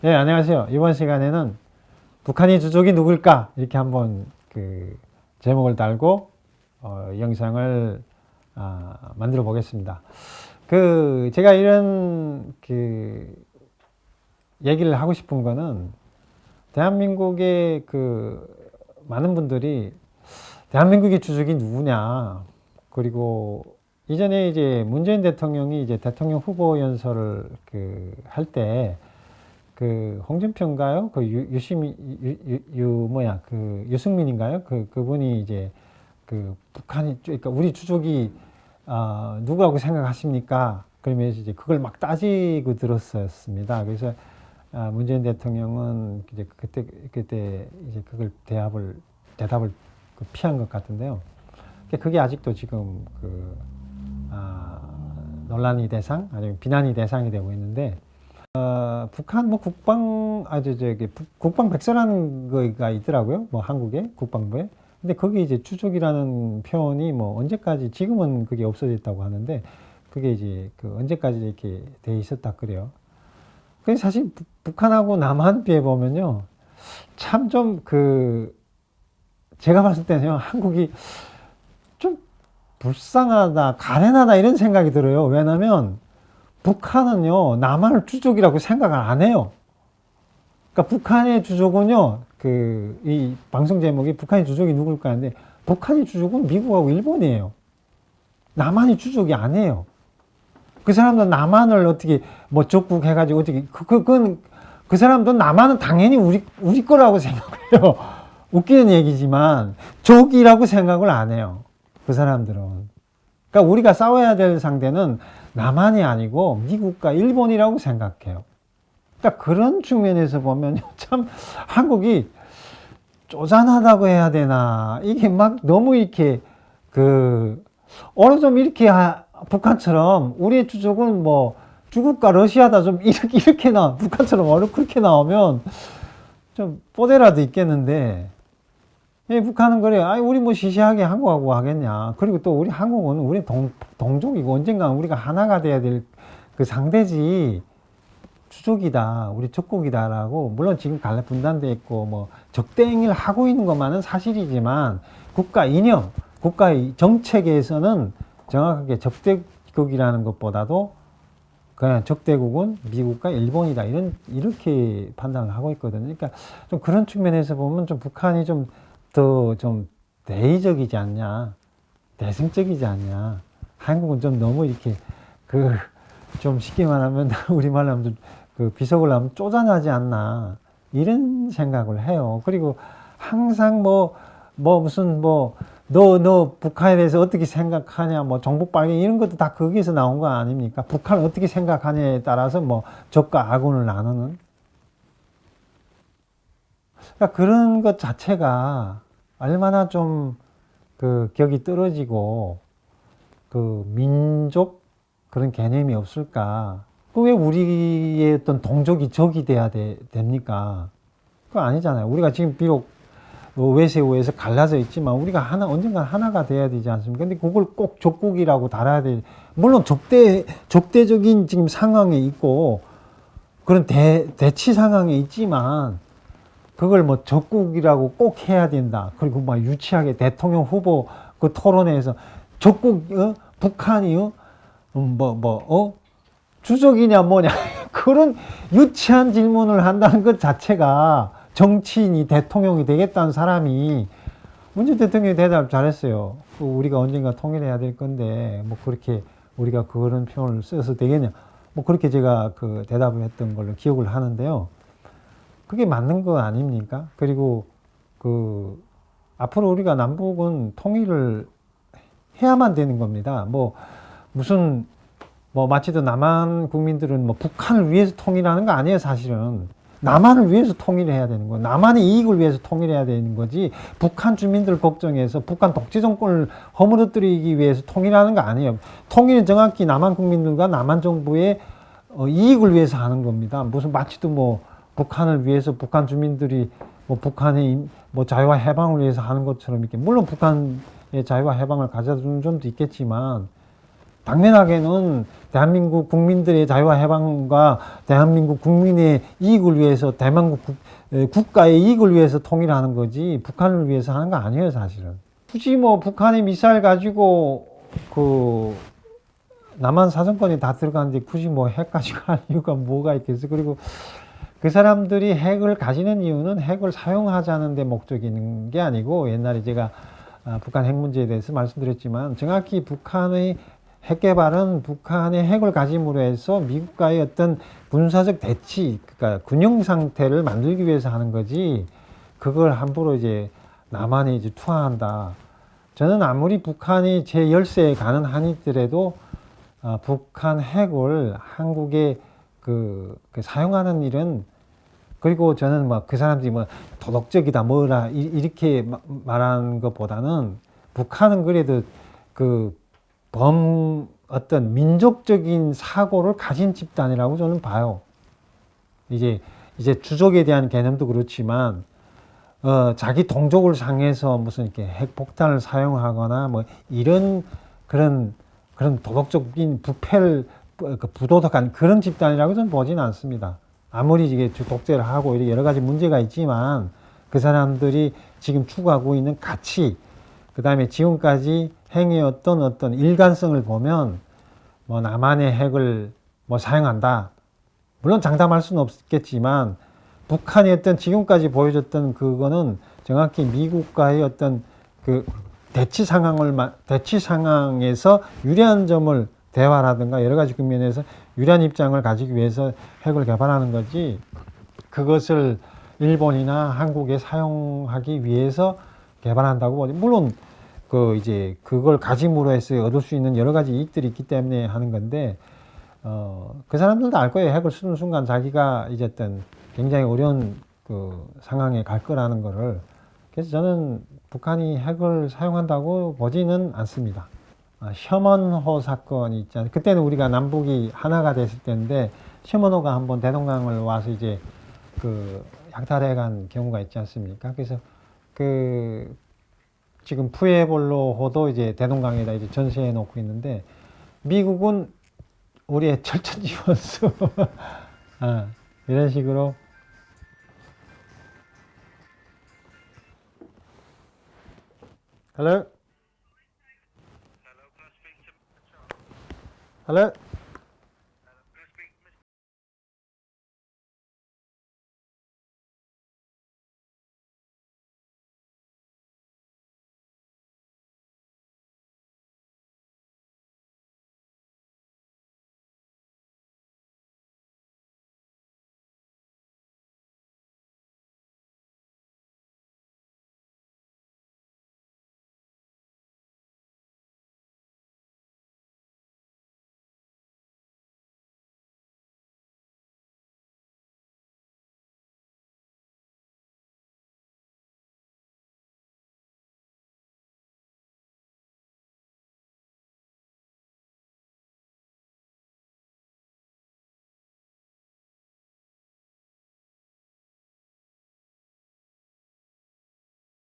네, 안녕하세요. 이번 시간에는 북한이 주적이 누굴까? 이렇게 한번 제목을 달고 영상을 만들어 보겠습니다. 제가 이런 얘기를 하고 싶은 거는 대한민국의 많은 분들이 대한민국의 주적이 누구냐? 그리고 이전에 이제 문재인 대통령이 이제 대통령 후보 연설을 할 때 홍준표인가요? 유승민인가요? 그분이 이제 북한이, 그러니까 우리 주적이 누구라고 생각하십니까? 그러면서 이제 그걸 막 따지고 들었었습니다. 그래서 문재인 대통령은 이제 그때 이제 그걸 대답을 피한 것 같은데요. 그게 아직도 지금 논란이 대상, 아니면 비난이 대상이 되고 있는데, 북한 국방백서라는 거가 있더라고요. 뭐 한국에 국방부에. 근데 거기 이제 주적이라는 표현이 뭐 언제까지, 지금은 그게 없어졌다고 하는데, 그게 이제 언제까지 이렇게 돼 있었다 그래요. 그 사실 북한하고 남한 비해 보면요, 참 좀 제가 봤을 때는요, 한국이 좀 불쌍하다, 가련하다 이런 생각이 들어요. 왜냐면 북한은요, 남한을 주적이라고 생각을 안 해요. 그러니까 북한의 주적은요, 이 방송 제목이 북한의 주적이 누굴까 하는데, 북한의 주적은 미국하고 일본이에요. 남한이 주적이 아니에요. 그 사람들은 남한을 어떻게, 뭐, 적국 해가지고 어떻게, 그 사람들은 남한은 당연히 우리 거라고 생각해요. 웃기는 얘기지만, 적이라고 생각을 안 해요. 그 사람들은. 그러니까 우리가 싸워야 될 상대는 남한이 아니고 미국과 일본이라고 생각해요. 그러니까 그런 측면에서 보면 참 한국이 쪼잔하다고 해야 되나, 이게 막 너무 이렇게 어느 좀 이렇게 북한처럼 우리의 주적은 뭐 중국과 러시아다 좀 이렇게 북한처럼 어느 그렇게 나오면 좀 뽀대라도 있겠는데, 북한은 그래. 우리 뭐 시시하게 한국하고 하겠냐. 그리고 또 우리 한국은 우리 동족이고 언젠가 우리가 하나가 돼야 될 상대지. 주족이다. 우리 적국이다라고. 물론 지금 갈라 분단돼 있고 뭐 적대행위를 하고 있는 것만은 사실이지만 국가 이념, 국가의 정책에서는 정확하게 적대국이라는 것보다도 그냥 적대국은 미국과 일본이다. 이렇게 판단을 하고 있거든요. 그러니까 좀 그런 측면에서 보면 좀 북한이 좀 더 좀 대의적이지 않냐, 대승적이지 않냐. 한국은 좀 너무 이렇게 좀 쉽게 말하면 우리말로 하면 비속을 하면 쪼잔하지 않나, 이런 생각을 해요. 그리고 항상 무슨 너 북한에 대해서 어떻게 생각하냐, 뭐 정복 발견 이런 것도 다 거기에서 나온 거 아닙니까? 북한을 어떻게 생각하냐에 따라서 뭐 적과 악운을 나누는, 그러니까 그런 것 자체가 얼마나 좀 격이 떨어지고 민족 그런 개념이 없을까. 왜 우리의 어떤 동족이 적이 돼야 됩니까? 그거 아니잖아요. 우리가 지금 비록 외세우에서 갈라져 있지만 우리가 언젠가 하나가 돼야 되지 않습니까? 근데 그걸 꼭 적국이라고 달아야 돼. 물론 적대적인 지금 상황에 있고 그런 대치 상황에 있지만 그걸 뭐 적국이라고 꼭 해야 된다. 그리고 막 유치하게 대통령 후보 토론회에서 적국, 북한이, 주적이냐 뭐냐. 그런 유치한 질문을 한다는 것 자체가 정치인이 대통령이 되겠다는 사람이, 문재인 대통령이 대답 잘했어요. 우리가 언젠가 통일해야 될 건데, 뭐 그렇게 우리가 그런 표현을 써서 되겠냐. 뭐 그렇게 제가 대답을 했던 걸로 기억을 하는데요. 그게 맞는 거 아닙니까? 그리고 앞으로 우리가 남북은 통일을 해야만 되는 겁니다. 마치도 남한 국민들은 북한을 위해서 통일하는 거 아니에요, 사실은. 남한을 위해서 통일해야 되는 거예요. 남한의 이익을 위해서 통일해야 되는 거지, 북한 주민들 걱정해서 북한 독재 정권을 허물어뜨리기 위해서 통일하는 거 아니에요. 통일은 정확히 남한 국민들과 남한 정부의 이익을 위해서 하는 겁니다. 마치도 북한을 위해서 북한 주민들이 북한의 자유와 해방을 위해서 하는 것처럼 이렇게, 물론 북한의 자유와 해방을 가져다 주는 점도 있겠지만 당면하게는 대한민국 국민들의 자유와 해방과 대한민국 국민의 이익을 위해서 대한민국 국가의 이익을 위해서 통일하는 거지 북한을 위해서 하는 거 아니에요, 사실은. 굳이 뭐 북한의 미사일 가지고 그 남한 사정권이 다 들어가는데 굳이 뭐 핵 가지고 할 이유가 뭐가 있겠어. 그리고 그 사람들이 핵을 가지는 이유는 핵을 사용하자는 데 목적이 있는 게 아니고, 옛날에 제가 북한 핵 문제에 대해서 말씀드렸지만, 정확히 북한의 핵 개발은 북한의 핵을 가짐으로 해서 미국과의 어떤 군사적 대치, 그러니까 군용 상태를 만들기 위해서 하는 거지, 그걸 함부로 이제 남한에 이제 투하한다. 저는 아무리 북한이 제13에 가는 한이더라도 북한 핵을 한국에 그 사용하는 일은, 그리고 저는 막 그 사람들이 뭐 도덕적이다 뭐라 이렇게 말하는 것보다는, 북한은 그래도 그 어떤 민족적인 사고를 가진 집단이라고 저는 봐요. 이제 주족에 대한 개념도 그렇지만, 자기 동족을 상해서 무슨 이렇게 핵폭탄을 사용하거나 뭐 이런 그런 도덕적인 부패를, 부도덕한 그런 집단이라고 저는 보지는 않습니다. 아무리 이게 독재를 하고 이렇게 여러 가지 문제가 있지만, 그 사람들이 지금 추구하고 있는 가치, 그 다음에 지금까지 행해왔던 어떤 일관성을 보면, 뭐 남한의 핵을 뭐 사용한다, 물론 장담할 수는 없겠지만, 북한의 어떤 지금까지 보여줬던 그거는 정확히 미국과의 어떤 그 대치 상황에서 유리한 점을, 대화라든가 여러 가지 국면에서 유리한 입장을 가지기 위해서 핵을 개발하는 거지, 그것을 일본이나 한국에 사용하기 위해서 개발한다고 보지. 물론 이제 그걸 가짐으로 해서 얻을 수 있는 여러 가지 이익들이 있기 때문에 하는 건데, 그 사람들도 알 거예요. 핵을 쓰는 순간 자기가 이제 어떤 굉장히 어려운 그 상황에 갈 거라는 거를. 그래서 저는 북한이 핵을 사용한다고 보지는 않습니다. 셔먼호 사건이 있잖아요. 그때는 우리가 남북이 하나가 됐을 때인데, 셔먼호가 한번 대동강을 와서 이제 그 약탈해 간 경우가 있지 않습니까? 그래서 지금 푸에볼로호도 이제 대동강에다 이제 전시해 놓고 있는데, 미국은 우리의 철천지원수 이런 식으로. Hello? Hello?